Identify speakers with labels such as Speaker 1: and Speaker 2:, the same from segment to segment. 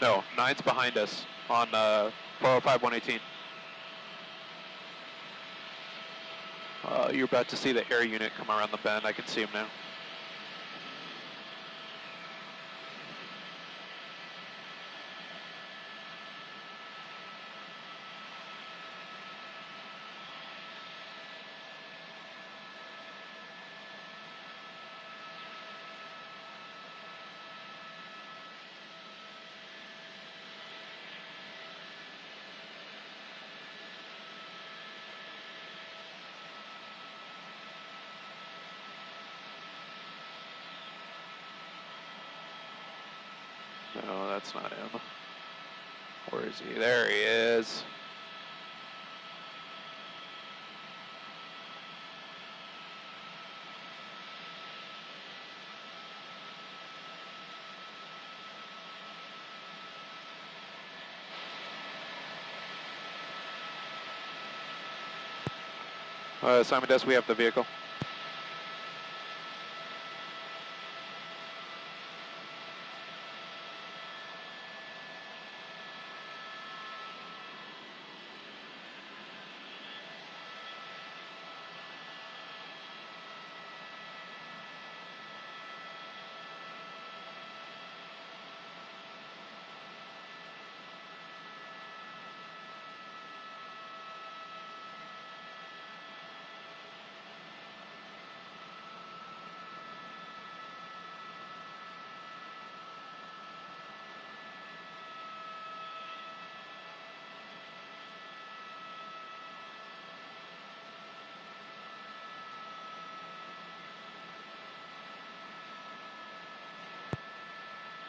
Speaker 1: No, 9's behind us on 405, 118. You're about to see the air unit come around the bend. I can see him now. No, that's not him. Where is he? There he is. Simon Desk, we have the vehicle.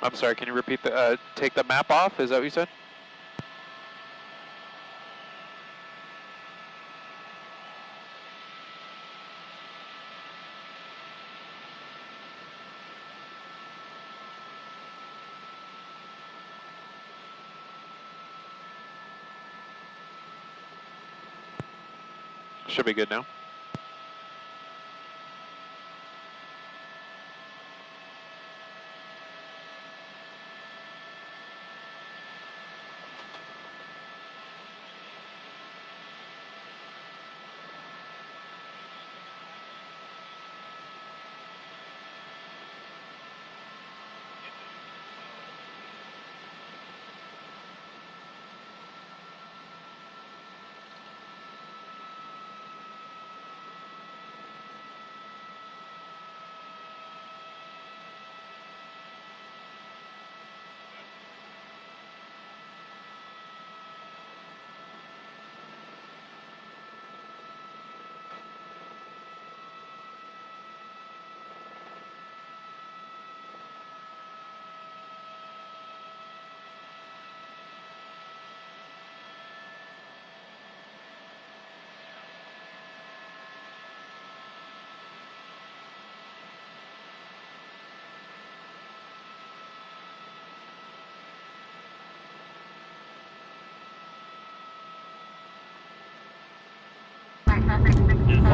Speaker 1: I'm sorry, can you repeat the, take the map off? Is that what you said? Should be good now.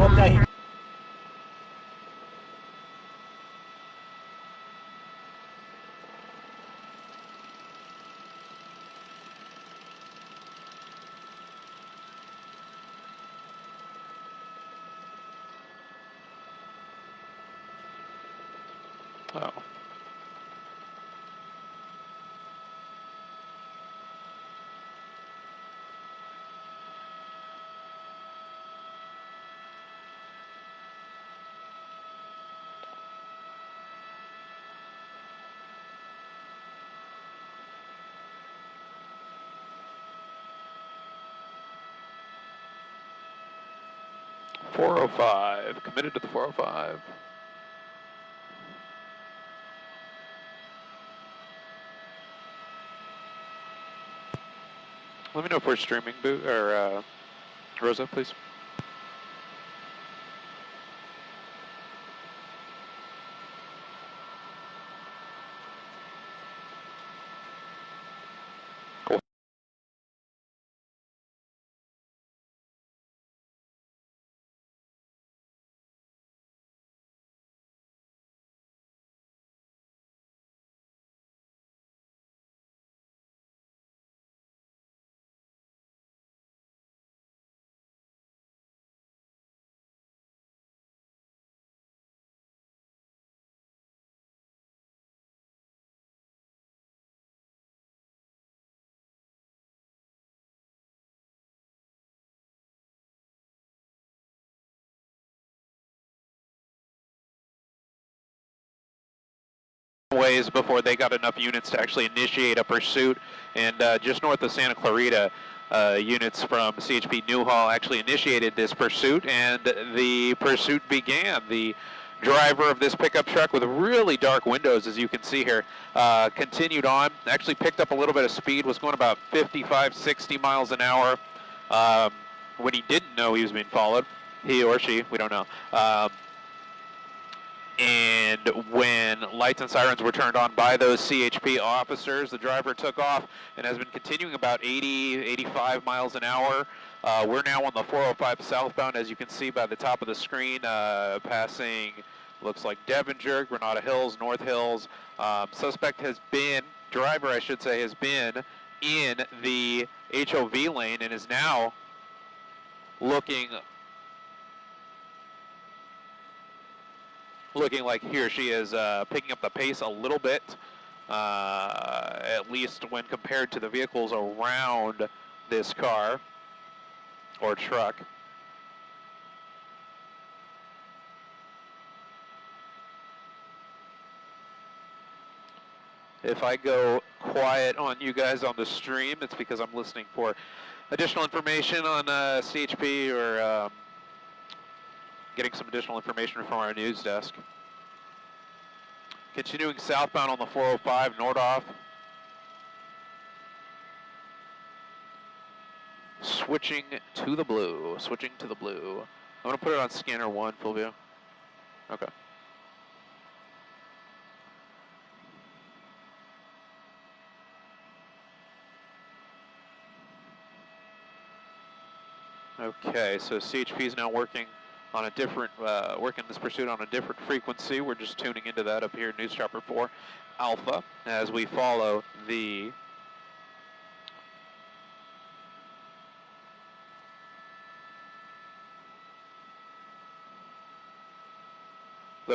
Speaker 2: Okay.
Speaker 1: Oh. .405, committed to the 405. Let me know if we're streaming, Rosa, please. ways before they got enough units to actually initiate a pursuit. And just north of Santa Clarita, units from CHP Newhall actually initiated this pursuit, and the pursuit began. The driver of this pickup truck with really dark windows, as you can see here, continued on, actually picked up a little bit of speed, was going about 55, 60 miles an hour when he didn't know he was being followed. He or she, we don't know. And when lights and sirens were turned on by those CHP officers, the driver took off and has been continuing about 80, 85 miles an hour. We're now on the 405 southbound, as you can see by the top of the screen, passing, looks like Devinger, Granada Hills, North Hills. Driver I should say, has been in the HOV lane and is now looking like he or she is picking up the pace a little bit, at least when compared to the vehicles around this car or truck. If I go quiet on you guys on the stream, it's because I'm listening for additional information on CHP or getting some additional information from our news desk. Continuing southbound on the 405 Nordhoff. Switching to the blue. I'm going to put it on scanner 1, full view. Okay. Okay, so CHP is now working on a different, working this pursuit on a different frequency. We're just tuning into that up here in News Chopper 4 Alpha as we follow the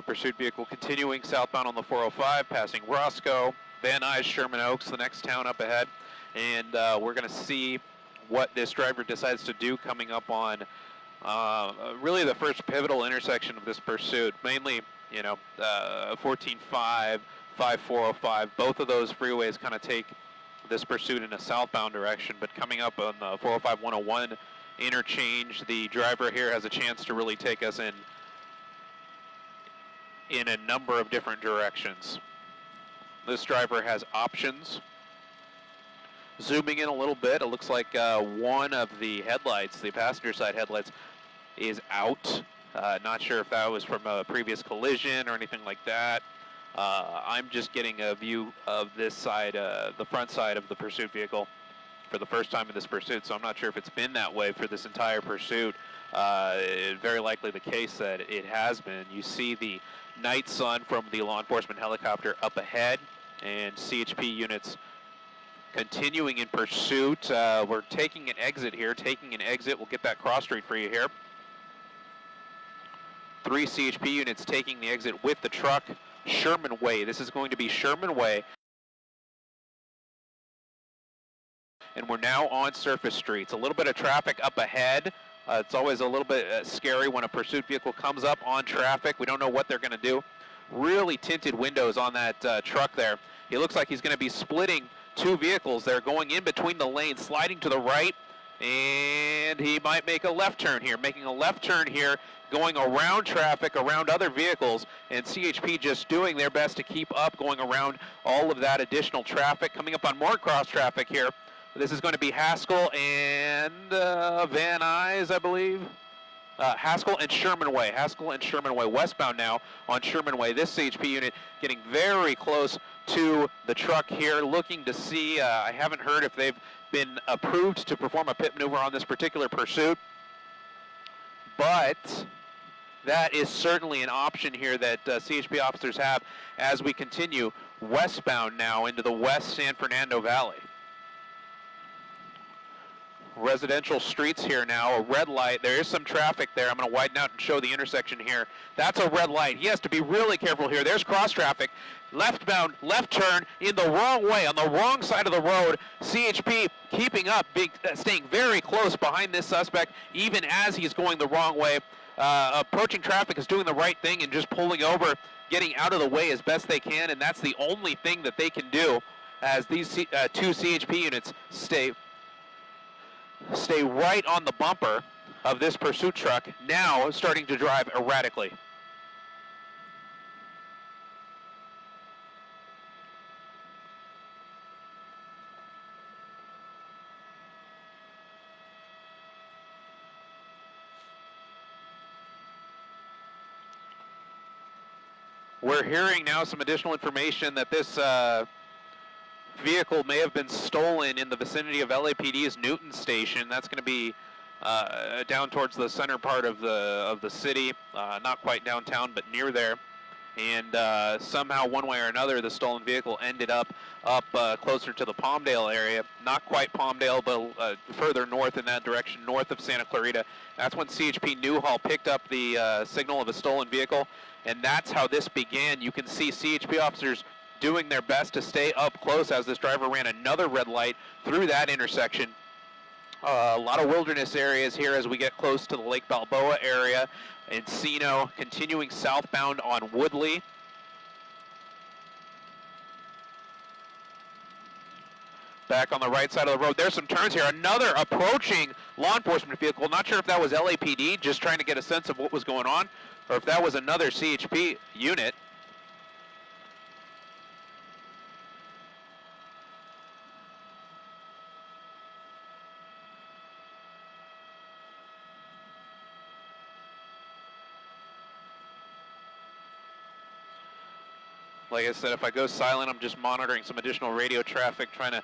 Speaker 1: pursuit vehicle continuing southbound on the 405, passing Roscoe, Van Nuys, Sherman Oaks, the next town up ahead. And we're going to see what this driver decides to do coming up on really the first pivotal intersection of this pursuit. Mainly, 14.5, 5405, both of those freeways kind of take this pursuit in a southbound direction, but coming up on the 405-101 interchange, the driver here has a chance to really take us in a number of different directions. This driver has options. Zooming in a little bit, it looks like one of the headlights, the passenger side headlights, is out. Not sure if that was from a previous collision or anything like that. I'm just getting a view of this side, the front side of the pursuit vehicle for the first time in this pursuit, so I'm not sure if it's been that way for this entire pursuit. Very likely the case that it has been. You see the night sun from the law enforcement helicopter up ahead, and CHP units continuing in pursuit. We're taking an exit here, We'll get that cross street for you here. 3 CHP units taking the exit with the truck. Sherman Way. This is going to be Sherman Way. And we're now on surface streets. A little bit of traffic up ahead. It's always a little bit scary when a pursuit vehicle comes up on traffic. We don't know what they're going to do. Really tinted windows on that truck there. He looks like he's going to be splitting 2 vehicles. They're going in between the lanes, sliding to the right, and he might make a left turn here, going around traffic, around other vehicles, and CHP just doing their best to keep up, going around all of that additional traffic. Coming up on more cross traffic here. This is going to be Haskell and Van Nuys, I believe. Haskell and Sherman Way, westbound now on Sherman Way. This CHP unit getting very close to the truck here, looking to see, I haven't heard if they've been approved to perform a pit maneuver on this particular pursuit, but that is certainly an option here that CHP officers have as we continue westbound now into the West San Fernando Valley. Residential streets here now, a red light. There is some traffic there. I'm going to widen out and show the intersection here. That's a red light. He has to be really careful here. There's cross traffic. Leftbound, left turn in the wrong way, on the wrong side of the road. CHP keeping up, staying very close behind this suspect, even as he's going the wrong way. approaching traffic is doing the right thing and just pulling over, getting out of the way as best they can, and that's the only thing that they can do as these two CHP units stay right on the bumper of this pursuit truck, now starting to drive erratically. We're hearing now some additional information that this vehicle may have been stolen in the vicinity of LAPD's Newton Station. That's going to be down towards the center part of the city, not quite downtown, but near there. And somehow, one way or another, the stolen vehicle ended up closer to the Palmdale area. Not quite Palmdale, but further north in that direction, north of Santa Clarita. That's when CHP Newhall picked up the signal of a stolen vehicle, and that's how this began. You can see CHP officers doing their best to stay up close as this driver ran another red light through that intersection. A lot of wilderness areas here as we get close to the Lake Balboa area. Encino continuing southbound on Woodley. Back on the right side of the road. There's some turns here. Another approaching law enforcement vehicle. Not sure if that was LAPD, just trying to get a sense of what was going on, or if that was another CHP unit. Like I said, if I go silent, I'm just monitoring some additional radio traffic, trying to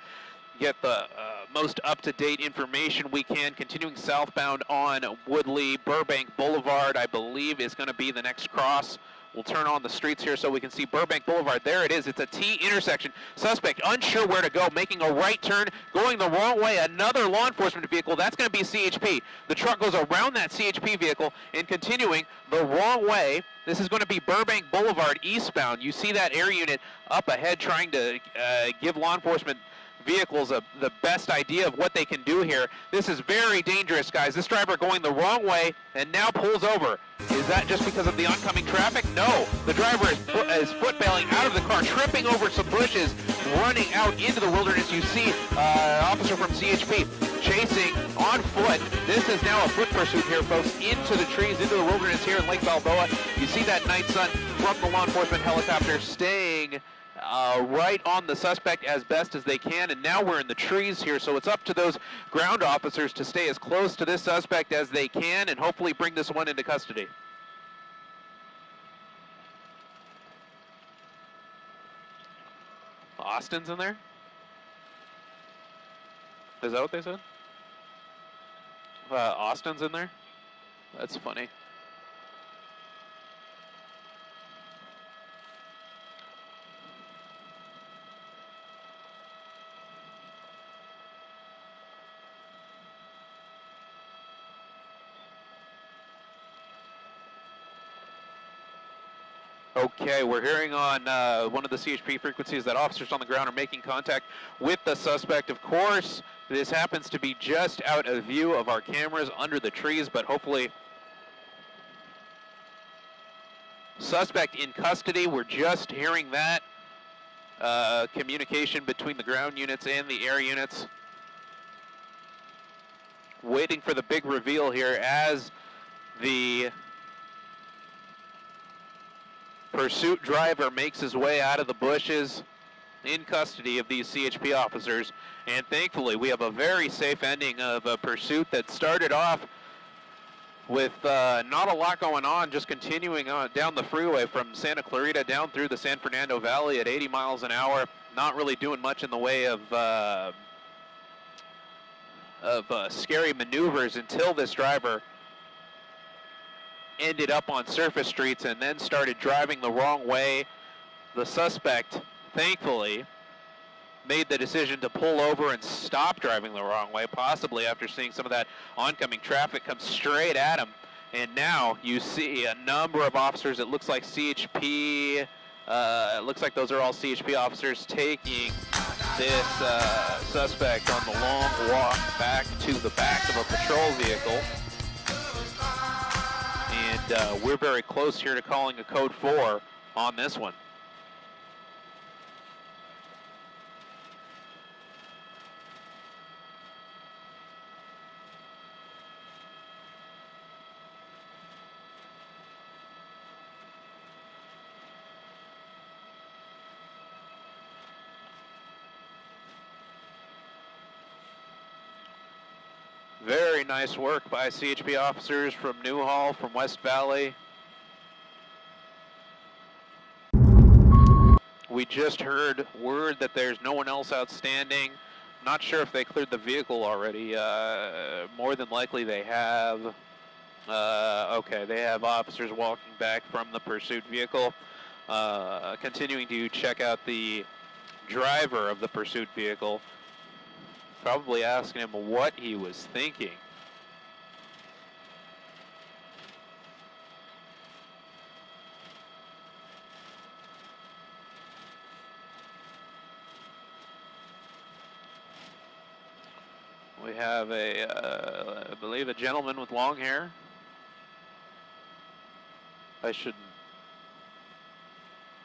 Speaker 1: get the most up-to-date information we can. Continuing southbound on Woodley, Burbank Boulevard, I believe, is going to be the next cross. We'll turn on the streets here so we can see Burbank Boulevard. There it is. It's a T intersection. Suspect unsure where to go, making a right turn, going the wrong way. Another law enforcement vehicle. That's going to be CHP. The truck goes around that CHP vehicle and continuing the wrong way. This is going to be Burbank Boulevard eastbound. You see that air unit up ahead trying to give law enforcement vehicles the best idea of what they can do here. This is very dangerous, guys. This driver going the wrong way and now pulls over. Is that just because of the oncoming traffic? No. The driver is foot-bailing out of the car, tripping over some bushes, running out into the wilderness. You see officer from CHP chasing on foot. This is now a foot pursuit here, folks, into the trees, into the wilderness here in Lake Balboa. You see that night sun from the law enforcement helicopter staying right on the suspect as best as they can, and now we're in the trees here, so it's up to those ground officers to stay as close to this suspect as they can and hopefully bring this one into custody. Austin's in there? Is that what they said? Austin's in there? That's funny. Okay, we're hearing on one of the CHP frequencies that officers on the ground are making contact with the suspect. Of course, this happens to be just out of view of our cameras under the trees, but hopefully suspect in custody. We're just hearing that communication between the ground units and the air units. Waiting for the big reveal here as the pursuit driver makes his way out of the bushes in custody of these CHP officers. And thankfully, we have a very safe ending of a pursuit that started off with not a lot going on, just continuing on down the freeway from Santa Clarita down through the San Fernando Valley at 80 miles an hour. Not really doing much in the way of scary maneuvers until this driver ended up on surface streets and then started driving the wrong way. The suspect, thankfully, made the decision to pull over and stop driving the wrong way, possibly after seeing some of that oncoming traffic come straight at him. And now you see a number of officers. It looks like CHP, it looks like those are all CHP officers taking this suspect on the long walk back to the back of a patrol vehicle. and we're very close here to calling a code 4 on this one. Very nice work by CHP officers from Newhall, from West Valley. We just heard word that there's no one else outstanding. Not sure if they cleared the vehicle already. More than likely they have. Okay, they have officers walking back from the pursuit vehicle. Continuing to check out the driver of the pursuit vehicle. Probably asking him what he was thinking. We have I believe a gentleman with long hair. I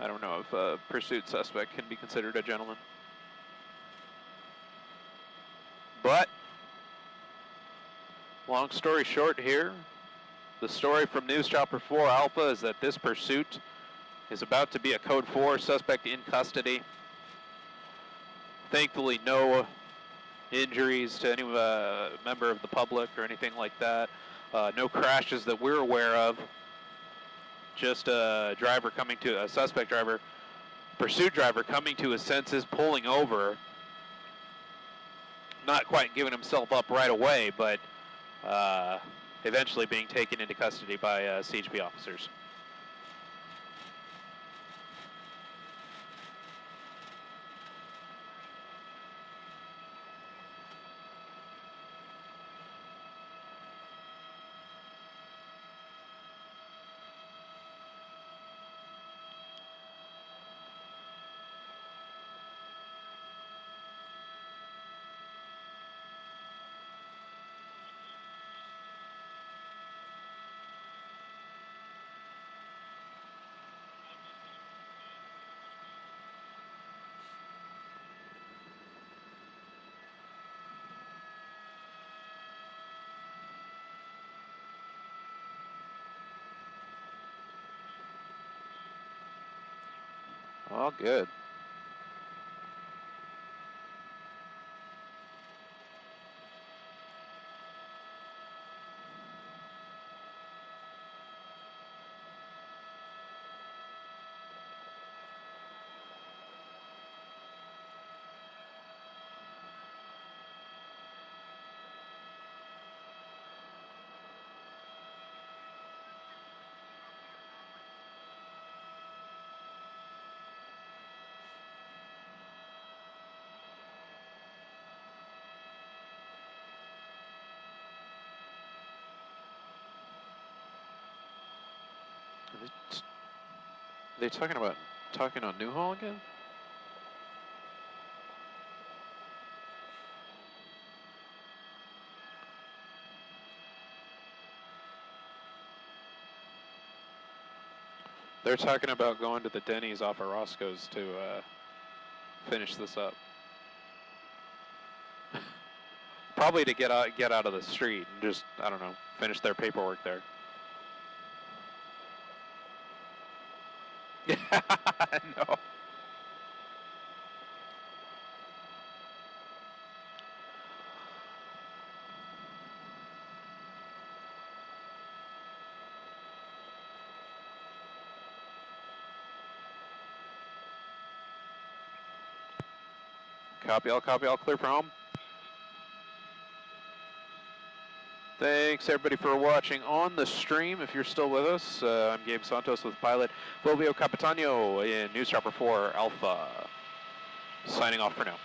Speaker 1: don't know if a pursuit suspect can be considered a gentleman. But, long story short here, the story from News Chopper 4 Alpha is that this pursuit is about to be a code 4 suspect in custody. Thankfully, no injuries to any member of the public or anything like that. No crashes that we're aware of. Just a driver a suspect driver, pursuit driver coming to his senses, pulling over. Not quite giving himself up right away, but eventually being taken into custody by CHP officers. All good. Are they talking on Newhall again? They're talking about going to the Denny's off of Roscoe's to finish this up. Probably to get out of the street and just, I don't know, finish their paperwork there. No. Copy all, clear for home. Thanks everybody for watching on the stream. If you're still with us, I'm Gabe Santos with pilot Fulvio Capitano in News Chopper 4 Alpha. Signing off for now.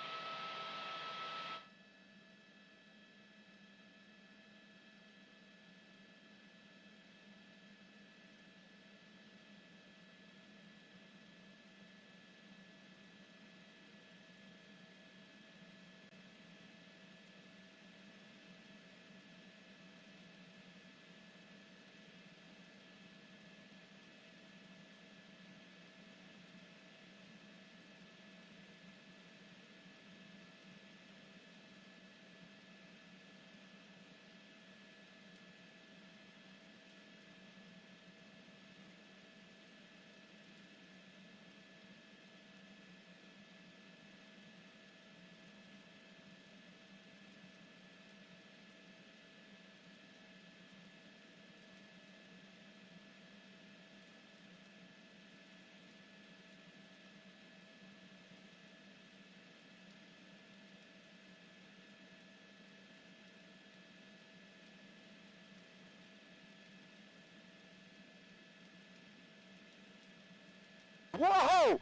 Speaker 1: Whoa!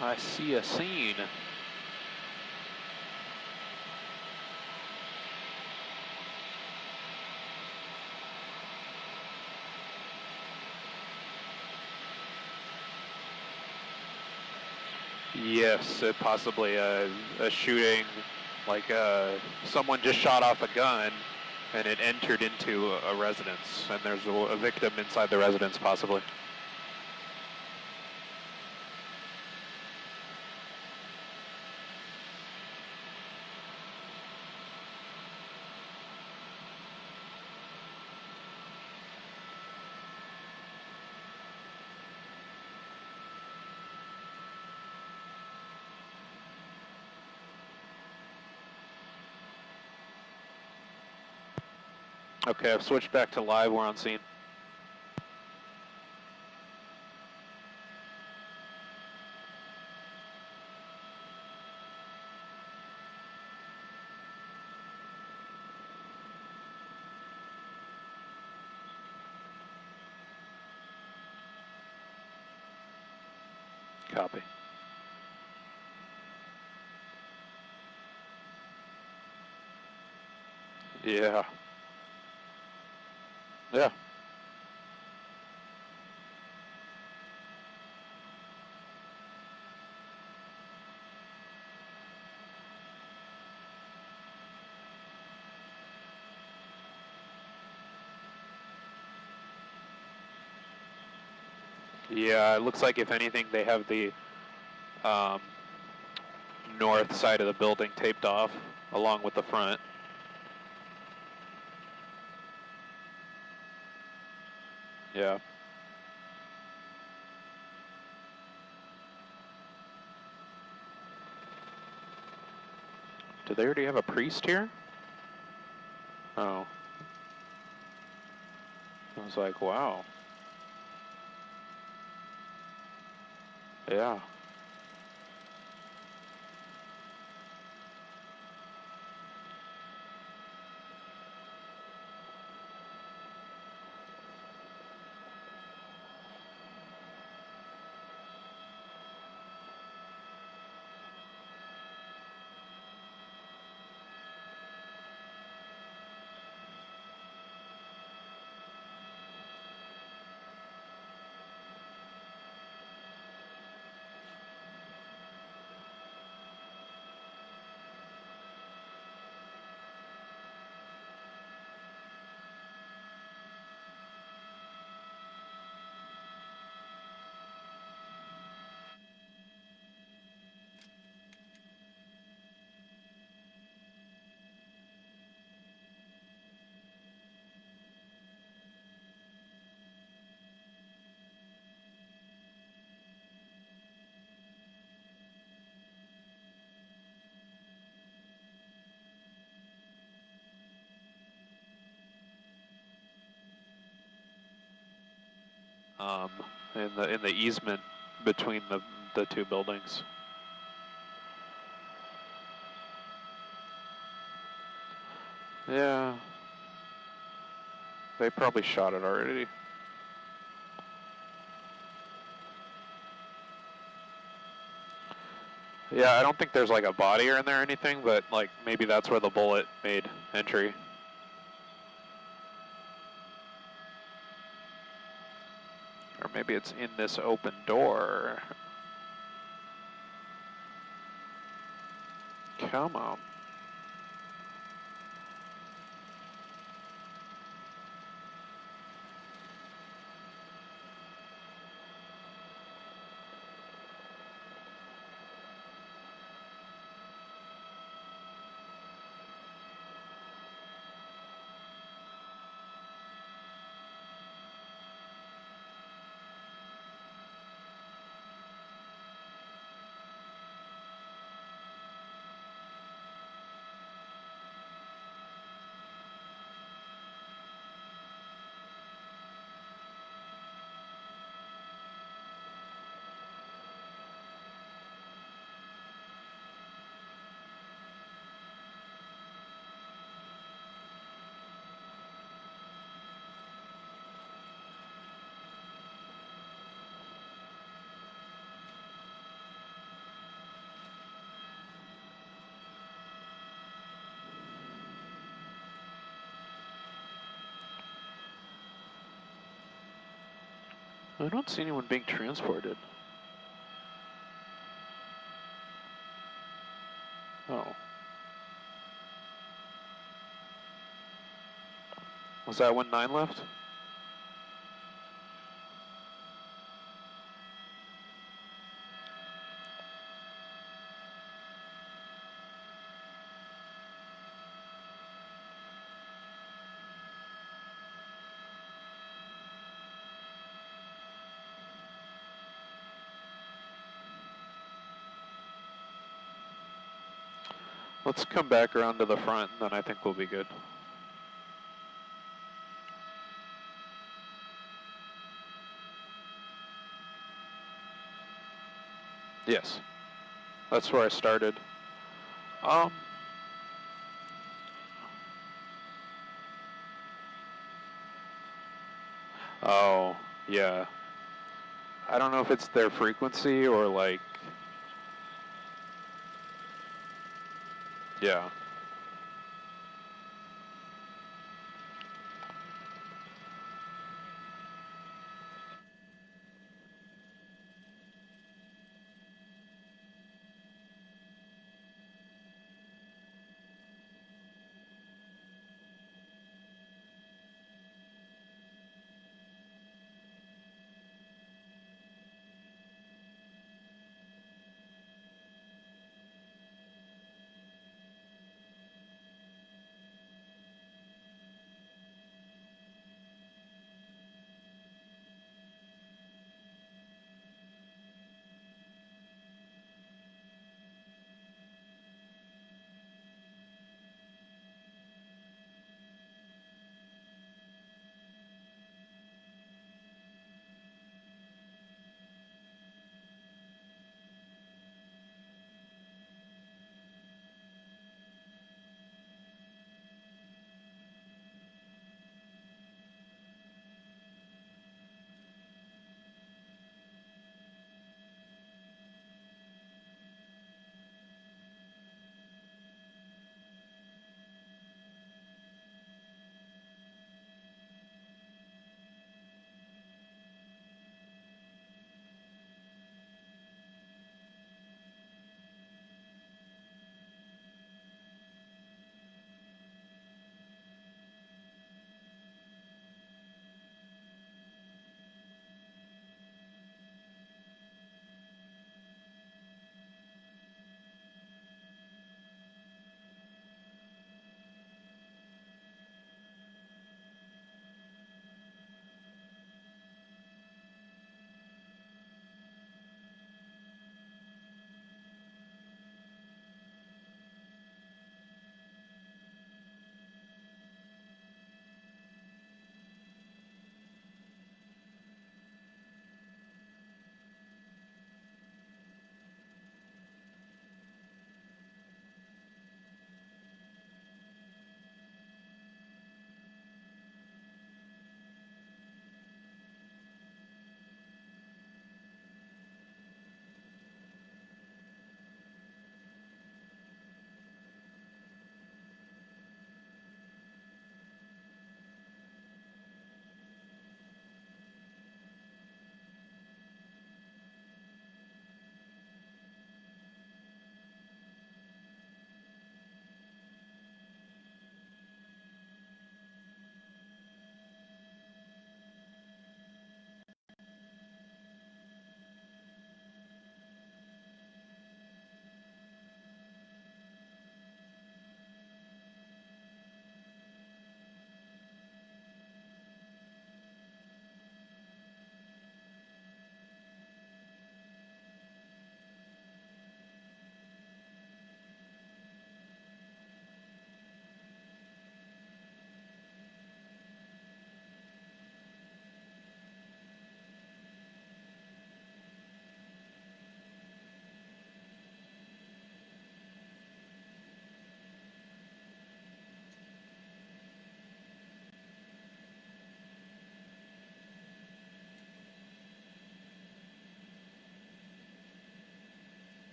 Speaker 1: I see a scene. Yes, possibly a shooting, like someone just shot off a gun and it entered into a residence, and there's a victim inside the residence possibly. Okay, I've switched back to live. We're on scene. Copy. Yeah. Yeah. Yeah, it looks like if anything, they have the north side of the building taped off, along with the front. Yeah. Do they already have a priest here? Oh. I was like, wow. Yeah. In the easement between the two buildings. Yeah. They probably shot it already. Yeah, I don't think there's like a body or in there or anything, but like maybe that's where the bullet made entry. Or maybe it's in this open door. Come on. I don't see anyone being transported. Oh. Was that 19 left? Let's come back around to the front, and then I think we'll be good. Yes. That's where I started. Oh, yeah. I don't know if it's their frequency or like... Yeah.